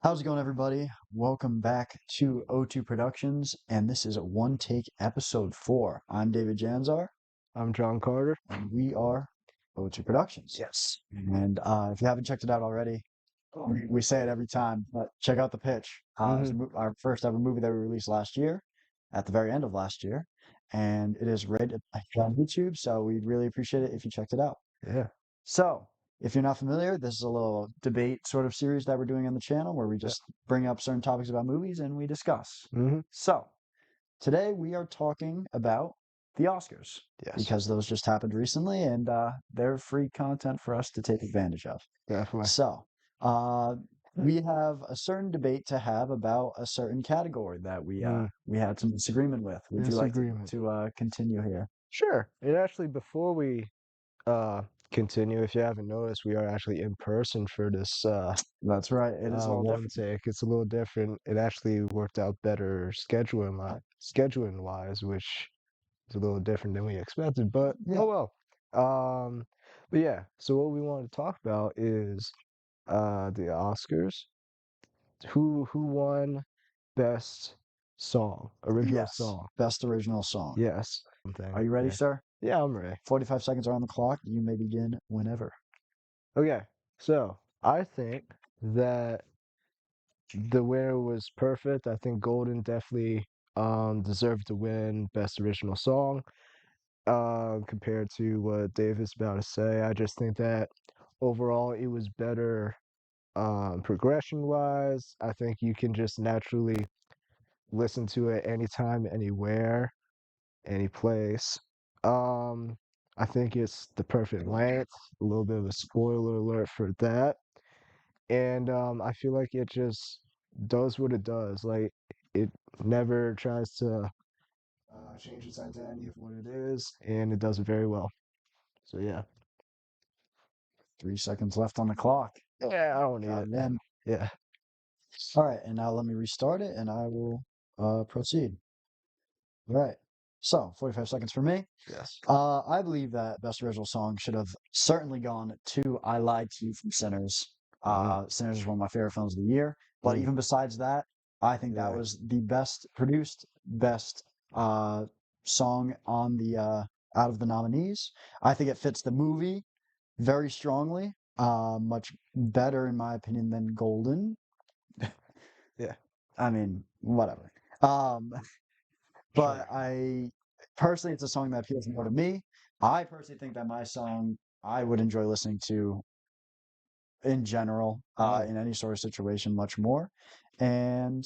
How's it going, everybody? Welcome back to O2 Productions, and this is One Take Episode 4. I'm David Janzar, I'm John Carter. and we are O2 Productions. Yes. And if you haven't checked it out already, we say it every time, but check out The Pitch. It's our first ever movie that we released last year, at the very end of last year, and it is rated on YouTube, so we'd really appreciate it if you checked it out. Yeah. So, if you're not familiar, this is a little debate sort of series that we're doing on the channel where we just bring up certain topics about movies and we discuss. So, today we are talking about the Oscars Yes. because those just happened recently and they're free content for us to take advantage of. Definitely. So, we have a certain debate to have about a certain category that we had some disagreement with. Would you like to continue here? Sure. And actually, before we continue, if you haven't noticed, we are actually in person for this That's right. It is all one different. take. It's a little different. It actually worked out better scheduling wise, which is a little different than we expected. But Yeah. oh well. But yeah. So what we want to talk about is the Oscars. Who won best song, original Yes, song? best original song. Yes. Are you ready, Yeah. sir? Yeah, I'm ready. 45 seconds are on the clock. You may begin whenever. Okay, so I think that the winner was perfect. I think Golden definitely deserved to win best original song. Compared to what David's about to say, I just think that overall it was better progression wise. I think you can just naturally listen to it anytime, anywhere, any place. Um, I think it's the perfect length. A little bit of a spoiler alert for that. And I feel like it just does what it does. Like it never tries to change its identity of what it is, and it does it very well. So yeah. 3 seconds left on the clock. Yeah, I don't need Got it. it in. Yeah. All right, and now let me restart it and I will proceed. All right. So, 45 seconds for me. Yes. I believe that Best Original Song should have certainly gone to I Lied to You from Sinners. Sinners is one of my favorite films of the year. But even besides that, I think that was the best produced, best song on the out of the nominees. I think it fits the movie very strongly. Much better in my opinion than Golden. Yeah. I mean, whatever. But I personally, it's a song that appeals more to me. I personally think that my song I would enjoy listening to in general, in any sort of situation, much more. And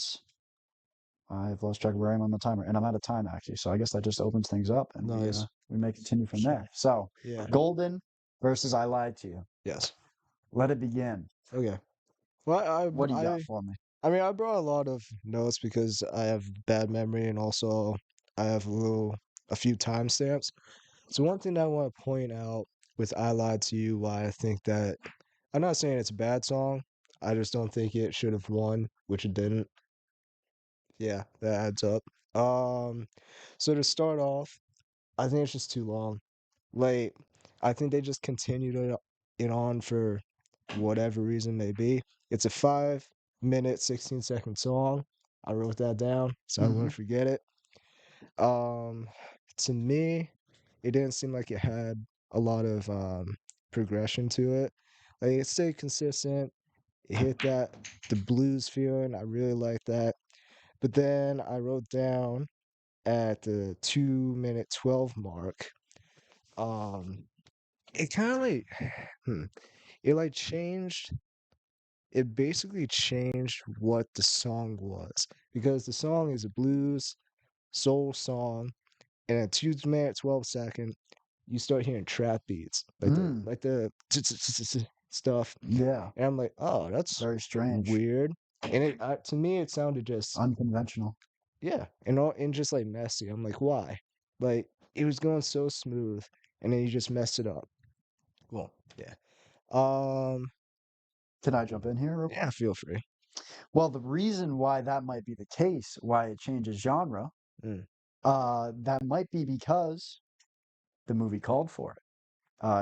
I've lost track of where I am on the timer, and I'm out of time actually. So I guess that just opens things up, and Nice. we may continue from there. So, Yeah. Golden versus I Lied to You. Yes. Let it begin. Okay. Well, What do you got for me? I mean, I brought a lot of notes because I have bad memory and also I have a few timestamps. So one thing that I want to point out with I Lied to You, why I think that I'm not saying it's a bad song. I just don't think it should have won, which it didn't. Yeah, that adds up. So to start off, I think it's just too long. Like, I think they just continued it on for whatever reason may be. It's a 5 minute, 16-second song. I wrote that down so I wouldn't forget it. Um, to me, it didn't seem like it had a lot of progression to it. Like it stayed consistent. It hit the blues feeling. I really like that. But then I wrote down at the 2 minute 12 mark, um, it kind of like it like changed. It basically changed what the song was because the song is a blues soul song, and at 2 minute 12 second, you start hearing trap beats like the stuff, Yeah, and I'm like, oh, that's very strange, weird. And it to me, it sounded just unconventional. yeah, and just like messy. I'm like, why? Like it was going so smooth, and then you just messed it up. Well, yeah. Um, Can I jump in here real quick? yeah, feel free. Well, the reason why that might be the case, why it changes genre, Mm. that might be because the movie called for it.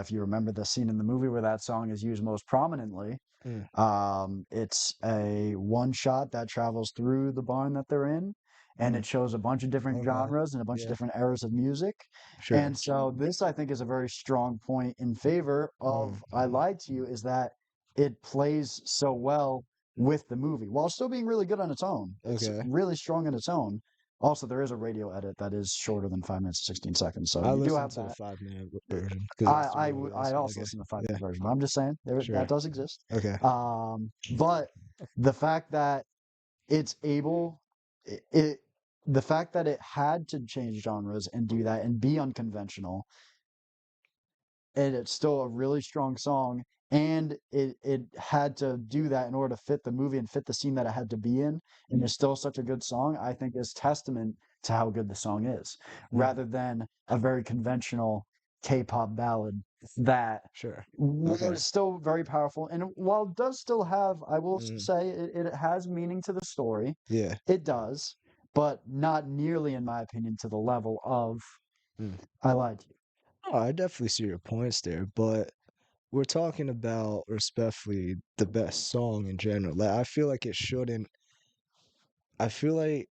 If you remember the scene in the movie where that song is used most prominently, Mm. It's a one shot that travels through the barn that they're in, and Mm. it shows a bunch of different Okay. genres and a bunch of Yeah. different eras of music. Sure. And so this, I think, is a very strong point in favor Mm. of I Lied to You, is that it plays so well with the movie while still being really good on its own. It's Okay. really strong on its own. Also, there is a radio edit that is shorter than 5 minutes and 16 seconds, so I you do listened have to the that. 5 minute version because that's the I longest. also Okay. listen to 5 minute Yeah. version, but I'm just saying that Sure. does exist. Okay. But the fact that it's able, it the fact that it had to change genres and do that and be unconventional, and it's still a really strong song, and it had to do that in order to fit the movie and fit the scene that it had to be in, and it's still such a good song, I think is testament to how good the song is, Mm. rather than a very conventional K-pop ballad that Sure. Okay. was still very powerful. And while it does still have, I will Mm. say, it has meaning to the story. Yeah. It does, but not nearly, in my opinion, to the level of Mm. I Lied to You. Oh, I definitely see your points there, but we're talking about respectfully the best song in general. Like, I feel like it shouldn't. I feel like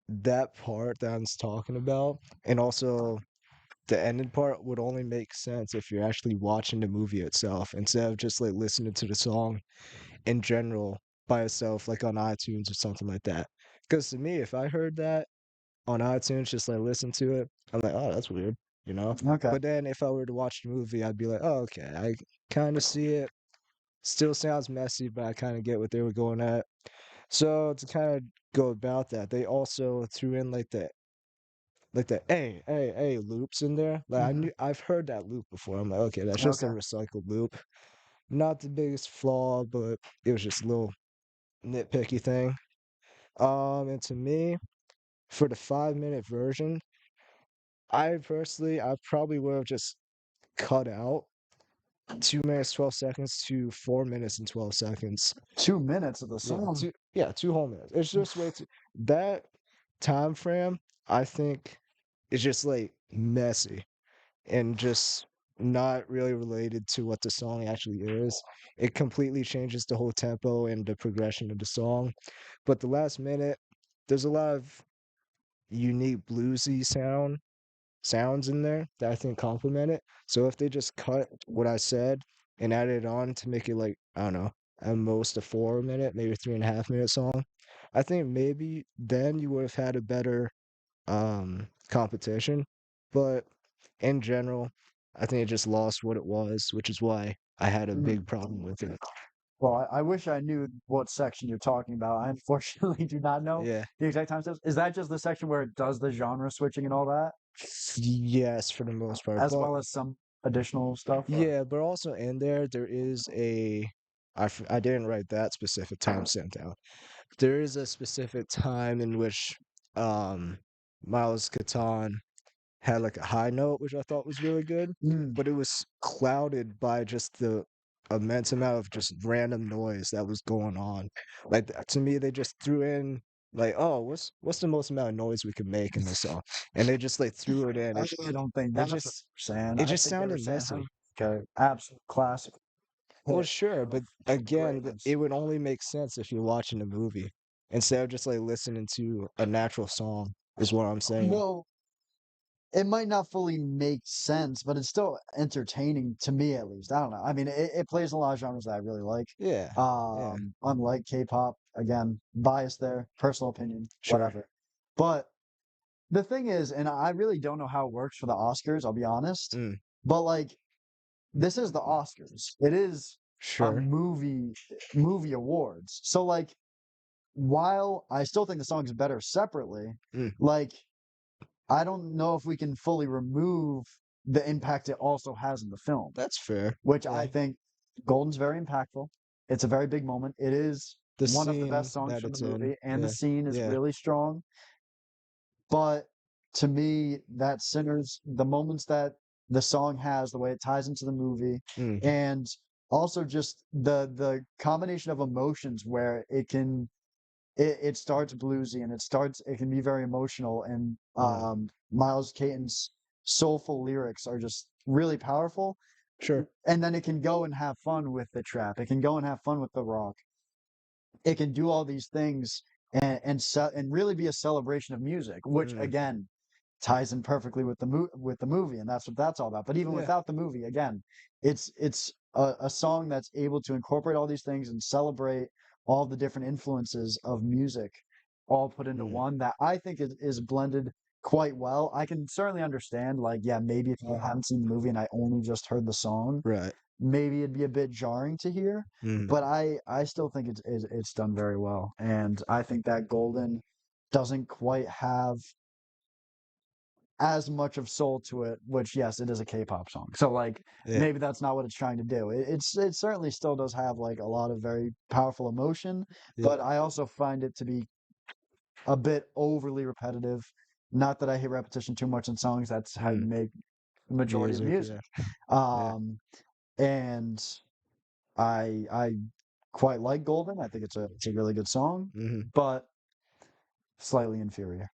that part that I'm talking about, and also the ending part would only make sense if you're actually watching the movie itself instead of just like listening to the song in general by itself, like on iTunes or something like that. Because to me, if I heard that on iTunes, just like listen to it, I'm like, oh, that's weird, you know? Okay. But then if I were to watch the movie, I'd be like, oh, okay, I kind of see it. Still sounds messy, but I kind of get what they were going at. So to kind of go about that, they also threw in like the hey loops in there. Like Hmm. I've heard that loop before. I'm like, okay, that's just a Okay. recycled loop. Not the biggest flaw, but it was just a little nitpicky thing. And to me, for the 5 minute version, I probably would have just cut out 2 minutes 12 seconds to 4 minutes and 12 seconds. 2 minutes of the Yeah, song. two whole minutes. It's just way too that time frame. I think is just like messy and just not really related to what the song actually is. It completely changes the whole tempo and the progression of the song. But the last minute, there's a lot of unique bluesy sounds in there that I think complement it. So if they just cut what I said and added it on to make it like, I don't know, at most a 4 minute, maybe 3.5 minute song, I think maybe then you would have had a better competition. But in general, I think it just lost what it was, which is why I had a big Mm. problem with it. Well, I wish I knew what section you're talking about. I unfortunately do not know Yeah. the exact time steps. Is that just the section where it does the genre switching and all that, Yes, for the most part. as But well as some additional stuff? Or? yeah, but also in there is I didn't write that specific timestamp down. There is a specific time in which um Miles Catan had like a high note, which I thought was really good, Mm. but it was clouded by just the immense amount of just random noise that was going on. Like to me, they just threw in like, oh, what's the most amount of noise we could make in this song, and they just like threw it in. I really don't think It that's what just they're saying. it I just think they were sounded saying messy. okay, absolute classic Well, hit sure, of but again, greatness. it would only make sense if you're watching a movie instead of just like listening to a natural song, is what I'm saying. Well, it might not fully make sense, but it's still entertaining to me at least. I don't know. I mean, it plays a lot of genres that I really like. Yeah, yeah, Unlike K-pop, again, bias there, personal opinion, sure. whatever. But the thing is, and I really don't know how it works for the Oscars, I'll be honest, Mm, but like this is the Oscars. It is a sure. movie awards. So like while I still think the song's better separately, Mm, like I don't know if we can fully remove the impact it also has in the film, that's fair. which Yeah. I think Golden's very impactful. It's a very big moment. It is The one of the scene best songs that from the it's in. movie, and the Yeah. scene is Yeah. really strong. But to me, that Sinners, the moments that the song has, the way it ties into the movie, Mm, and also just the combination of emotions where it starts bluesy and it can be very emotional, and mm, Miles Caton's soulful lyrics are just really powerful. Sure. and then it can go and have fun with the trap. It can go and have fun with the rock. It can do all these things and really be a celebration of music, which Mm. again ties in perfectly with with the movie, and that's what that's all about. But even Yeah. without the movie, again, it's a song that's able to incorporate all these things and celebrate all the different influences of music, all put into Mm. one that I think is blended quite well. I can certainly understand, like, yeah, maybe if I hadn't seen the movie and I only just heard the song, Right. maybe it'd be a bit jarring to hear, Mm. but I still think it's done very well, and I think that Golden doesn't quite have as much of soul to it, which yes, it is a K-pop song. So like Yeah. maybe that's not what it's trying to do. It certainly still does have like a lot of very powerful emotion, Yeah. but I also find it to be a bit overly repetitive. Not that I hate repetition too much in songs, that's how you Mm. make the majority of Music. music. Yeah. Yeah. Um, and I quite like Golden. I think it's a really good song, Hmm. but slightly inferior.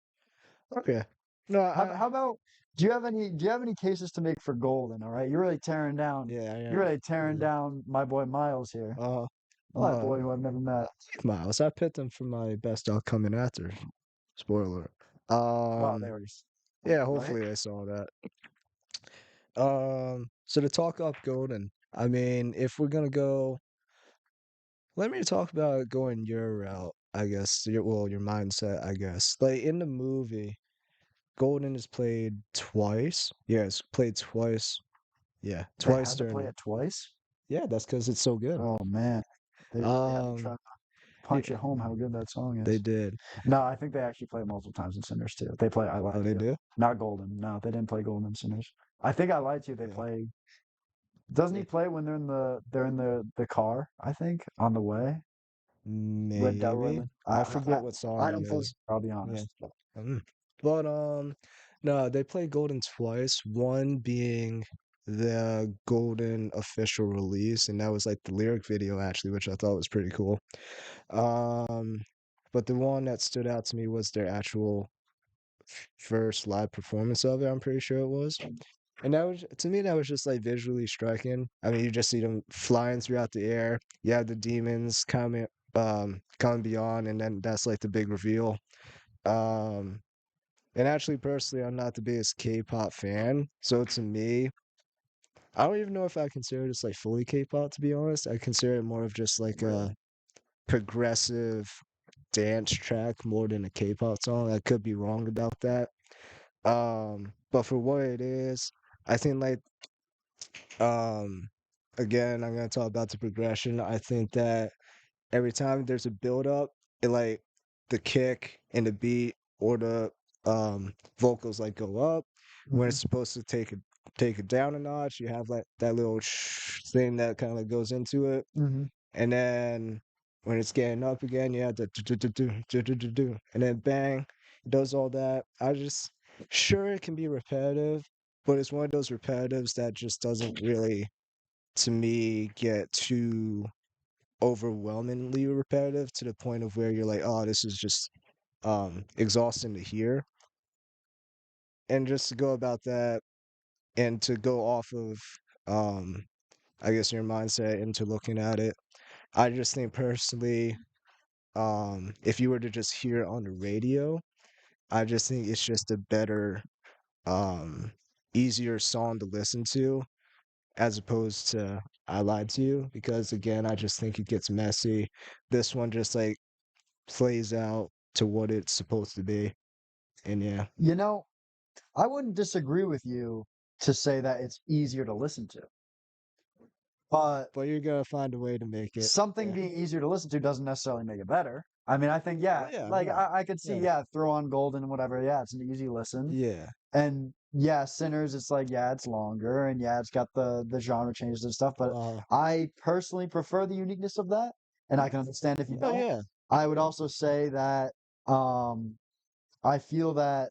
Okay. No, How about do you have any cases to make for Golden? All right, yeah, I you're am. really tearing down my boy Miles here, Uh, my oh, boy who I've never met. Miles. I picked him for my best upcoming actor. Spoiler. Well, they already Yeah, right. hopefully I saw that. So to talk up Golden, I mean, if we're gonna go, let me talk about going your route, I guess. Your mindset, I guess. Like in the movie, Golden is played twice. Yeah, it's played twice. Yeah, They twice had to play during. it twice. Yeah, that's because it's so good. Oh man, they really had to Um, try to yeah, punch it home how good that song they is. did. No, I think they actually play it multiple times in Sinners too. They play I Oh, Lied to they You, do. not Golden. No, they didn't play Golden in Sinners. I think I Lied to You. They Yeah. play. Doesn't he Yeah. play when they're in the car? I think on the way with Maybe. Delroy. I forget what song I it don't fully. is. I'll be Yeah. honest. Mm. But no, they play Golden twice. One being the Golden official release, and that was like the lyric video actually, which I thought was pretty cool. Um, but the one that stood out to me was their actual first live performance of it. I'm pretty sure it was. And that was to me that was just like visually striking. I mean, you just see them flying throughout the air. You have the demons coming beyond, and then that's like the big reveal. Um, and actually, personally, I'm not the biggest K-pop fan, so to me, I don't even know if I consider this like fully K-pop. To be honest, I consider it more of just like Really? a progressive dance track more than a K-pop song. I could be wrong about that. But for what it is, I think like Um, again, I'm gonna talk about the progression. I think that every time there's a build up, it like the kick and the beat or the vocals like go up. When Hmm. it's supposed to take it down a notch, you have like that little thing that kind of like goes into it, Hmm. and then when it's getting up again, you have the do, and then bang, it does all that. I just sure it can be repetitive, but it's one of those repetitives that just doesn't really to me get too overwhelmingly repetitive to the point of where you're like, oh, this is just exhausting to hear. And just to go about that and to go off of um I guess your mindset into looking at it, I just think personally, if you were to just hear it on the radio, I just think it's just a better um easier song to listen to as opposed to I Lied to You because again, I just think it gets messy. This one just like plays out to what it's supposed to be. And yeah. You know, I wouldn't disagree with you to say that it's easier to listen to, but But you're gonna find a way to make it. something Yeah. being easier to listen to doesn't necessarily make it better. I mean, I think, Oh yeah, yeah, like no. I could see, Yeah. yeah, throw on Golden and whatever. Yeah, it's an easy listen. Yeah. And yeah, Sinners, it's like, yeah, it's longer and yeah, it's got the genre changes and stuff. But Uh I personally prefer the uniqueness of that. And I can understand if you oh don't. yeah. I would also say that um I feel that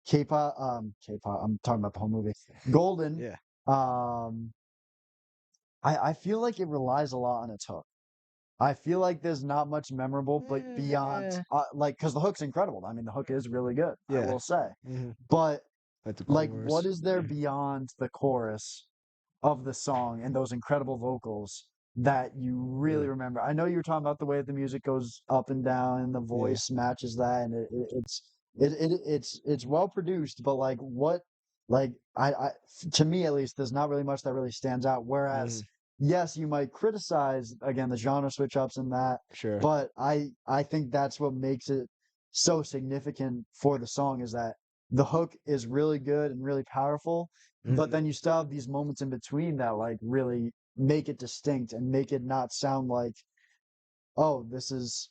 K-pop, I'm talking about the whole movie. Golden, Yeah. um, I feel like it relies a lot on its hook. I feel like there's not much memorable, but beyond Eh, like because the hook's incredible. I mean, the hook is really good, I yeah. will say. Hmm. But Like the like, what chorus. is there beyond the chorus? of the song and those incredible vocals that you really Mm, remember? I know you were talking about the way the music goes up and down and the yeah. voice matches that, and it's well produced, but like what like I to me at least, there's not really much that really stands out. Whereas, Hmm. yes, you might criticize again the genre switch ups and that, Sure. but I think that's what makes it so significant for the song is that the hook is really good and really powerful, but Hmm. then you still have these moments in between that like really make it distinct and make it not sound like, oh, this is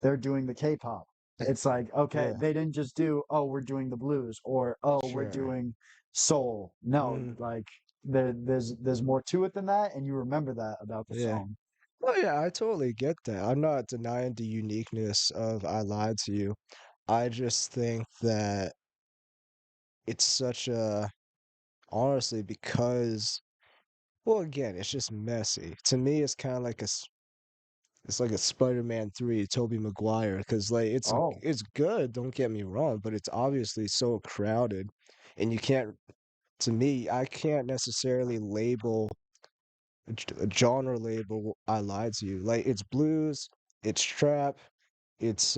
they're doing the K-pop. It's like, okay, Yeah. they didn't just do, oh, we're doing the blues or oh, we're Sure. doing soul. No, Hmm. like there's more to it than that, and you remember that about the Yeah. song. Oh yeah, I totally get that. I'm not denying the uniqueness of I Lied to You. I just think that it's such a honestly because well again, it's just messy. To me, it's kind of like it's like a Spider-Man 3, Tobey Maguire, because like Oh, it's good, don't get me wrong, but it's obviously so crowded, and you can't. To me, I can't necessarily label a genre label. I lied to you. Like it's blues, it's trap, it's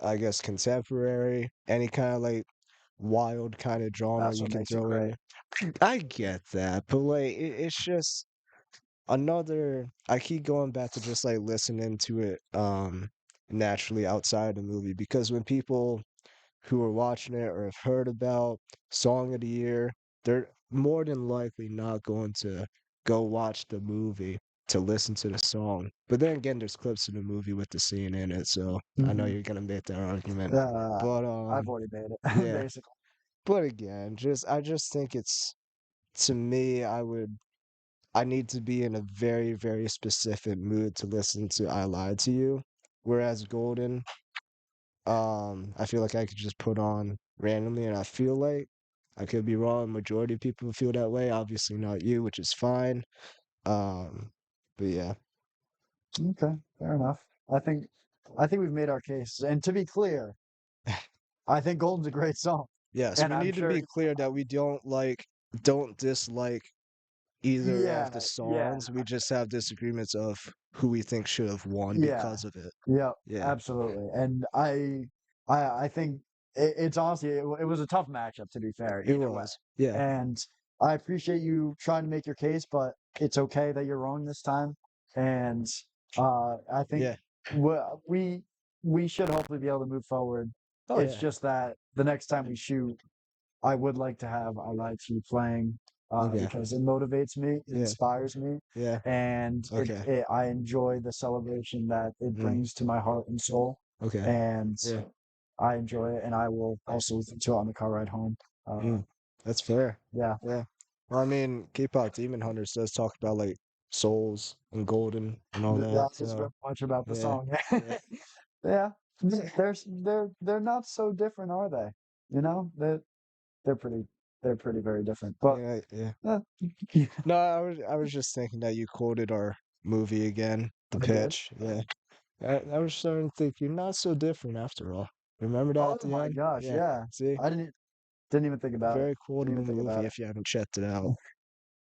I guess contemporary, any kind of like wild kind of genre that's you what can makes it throw in great. there. I get that, but like it's just another I keep going back to just like listening to it naturally outside the movie because when people who are watching it or have heard about Song of the Year, they're more than likely not going to go watch the movie to listen to the song. But then again, there's clips of the movie with the scene in it, so I know Hmm. you're gonna make that argument. Uh, But I've already made it, yeah. basically. But again, just I just think it's to me, I need to be in a very, very specific mood to listen to I Lied to You. Whereas Golden, I feel like I could just put on randomly, and I feel like I could be wrong. Majority of people feel that way. Obviously, not you, which is fine. Um, but yeah, Okay, fair enough. I think I think we've made our case. And to be clear, I think Golden's a great song. yes, And we I'm need to sure, be clear that we don't dislike either of yeah, the yeah, songs. We just have disagreements of who we think should have won yeah, because of it. yeah, Yeah, absolutely. And I think it's honestly, it was a tough matchup, to be fair, it either way. was. Yeah, And I appreciate you trying to make your case, but it's okay that you're wrong this time. And I think yeah. we we we should hopefully be able to move forward. Oh It's yeah. just that the next time we shoot, I would like to have I Lied to You playing Okay. because it motivates me, it Yeah. inspires me, Yeah. and Okay. I enjoy the celebration that it Mm. brings to my heart and soul, Okay. and Yeah. I enjoy it, and I will also listen to it on the car ride home. Mm. That's fair. Yeah, Yeah. Well, I mean, K-pop Demon Hunters does talk about like souls and golden and all that. that is very So much about the yeah. song. Yeah. Yeah, they're not so different, are they? You know, they're pretty they're pretty very different, but. Yeah. Yeah. Uh, No, I was just thinking that you quoted our movie again, The I did. Pitch. Yeah. I was starting to think you're not so different after all. Remember that Oh at the my end? gosh, Yeah. yeah. See? I didn't even think about it. Very Didn't quotable even think about movie it. if you haven't checked it out.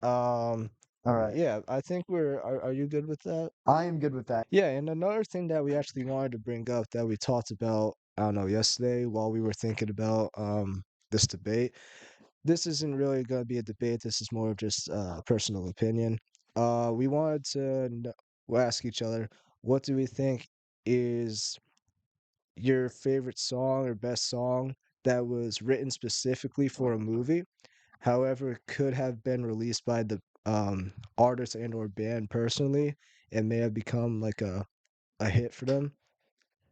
Um, All right. yeah, I think are you good with that? I am good with that. Yeah, and another thing that we actually wanted to bring up that we talked about, I don't know, yesterday while we were thinking about this debate. This isn't really going to be a debate. This is more of just personal opinion. We wanted to we'll ask each other, what do we think is your favorite song or best song that was written specifically for a movie? However, could have been released by the artist and or band personally and may have become like a hit for them.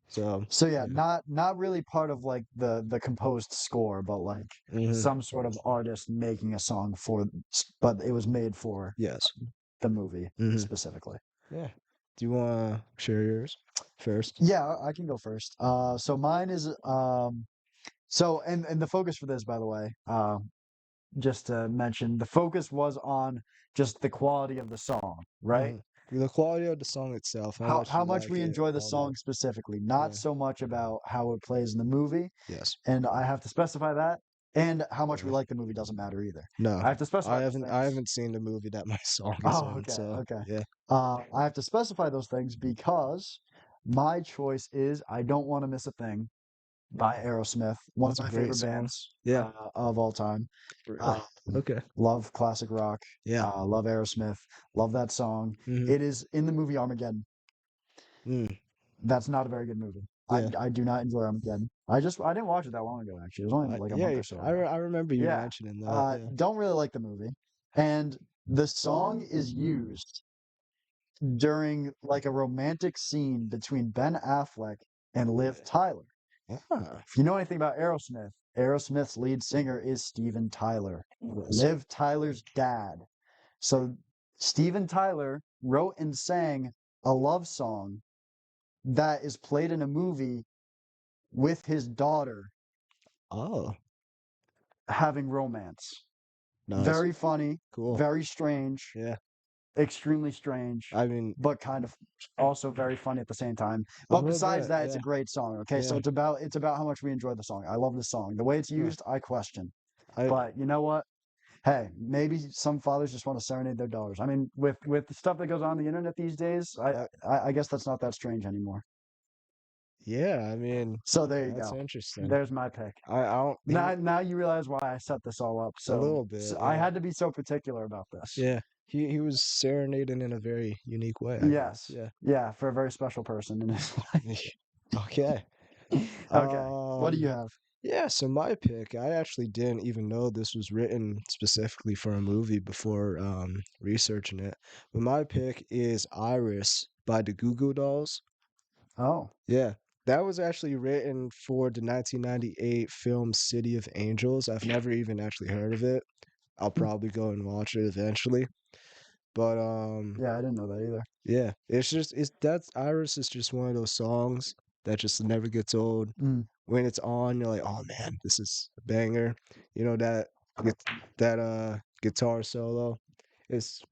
So So yeah, yeah. not really part of like the composed score, but like Hmm. some sort of artist making a song for, but it was made for Yes. the movie Hmm. specifically. Yeah. Do you want to share yours first? Yeah, I can go first. So mine is so and the focus for this, by the way, just to mention, the focus was on just the quality of the song, right? Hmm. The quality of the song itself, how much How you much like we it, enjoy the all that. song specifically, not Yeah. so much about how it plays in the movie. Yes. And I have to specify that. And how much we Yeah. like the movie doesn't matter either. No, I have to specify I those haven't. I things. haven't seen the movie that my song is Oh, in. okay, So okay. yeah. I have to specify those things because my choice is I Don't Want to Miss a Thing by Aerosmith, one of That's a my great favorite song. bands Yeah. of all time. For real. Uh, Okay. love classic rock. Yeah. Love Aerosmith. Love that song. Mm-hmm. It is in the movie Armageddon. Mm. That's not a very good movie. Yeah. I do not enjoy Armageddon. I didn't watch it that long ago actually. It was only like a month Yeah. or so ago. I remember you Yeah. mentioning that. Yeah. Don't really like the movie. And the song is used during like a romantic scene between Ben Affleck and Liv Tyler. Ah. If you know anything about Aerosmith, Aerosmith's lead singer is Steven Tyler, Liv Tyler's dad. So Steven Tyler wrote and sang a love song that is played in a movie with his daughter Oh. having romance. Nice. Very funny, Cool. very strange, Yeah. extremely strange, I mean, but kind of also very funny at the same time. a But little besides bit. that, it's a Yeah. great song. Okay, so Yeah. it's about how much we enjoy the song. I love the song. The way it's Huh. used, I question. I. But you know what? Hey, maybe some fathers just want to serenade their daughters. I mean, with the stuff that goes on the internet these days, I guess that's not that strange anymore. Yeah. I mean, So there you that's go. interesting. There's my pick. I don't. Now you realize why I set this all up. A So, little so bit. I Yeah. had to be so particular about this. Yeah. He was serenading in a very unique way, I guess. Yes. Yeah. Yeah, for a very special person in his Okay. life. Okay. What do you have? Yeah, so my pick, I actually didn't even know this was written specifically for a movie before researching it. But my pick is Iris by the Goo Goo Dolls. Oh. Yeah, that was actually written for the 1998 film City of Angels. I've never even actually heard of it. I'll probably go and watch it eventually. But Yeah, I didn't know that either. yeah, it's that's Iris is just one of those songs that just never gets old. Mm. When it's on, you're like, oh man, this is a banger. You know that guitar solo. It's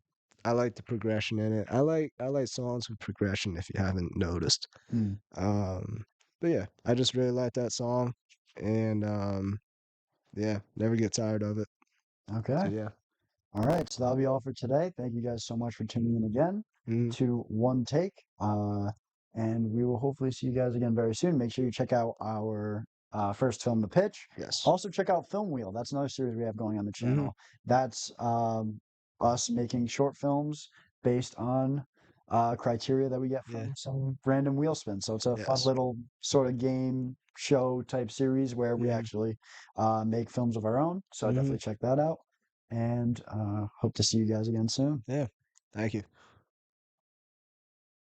I like the progression in it. I like songs with progression if you haven't noticed. Mm. Um, but yeah, I just really like that song, and yeah, never get tired of it. So Okay. yeah. All right, so that'll be all for today. Thank you guys so much for tuning in again Mm, to One Take. And we will hopefully see you guys again very soon. Make sure you check out our first film, The Pitch. yes. Also, check out Film Wheel. That's another series we have going on the Hmm. channel. That's us making short films based on criteria that we get Yeah. from some random wheel spin. So it's a fun Yes. little sort of game show type series where we Hmm. actually make films of our own. So Hmm. definitely check that out and hope to see you guys again soon. Yeah. Thank you.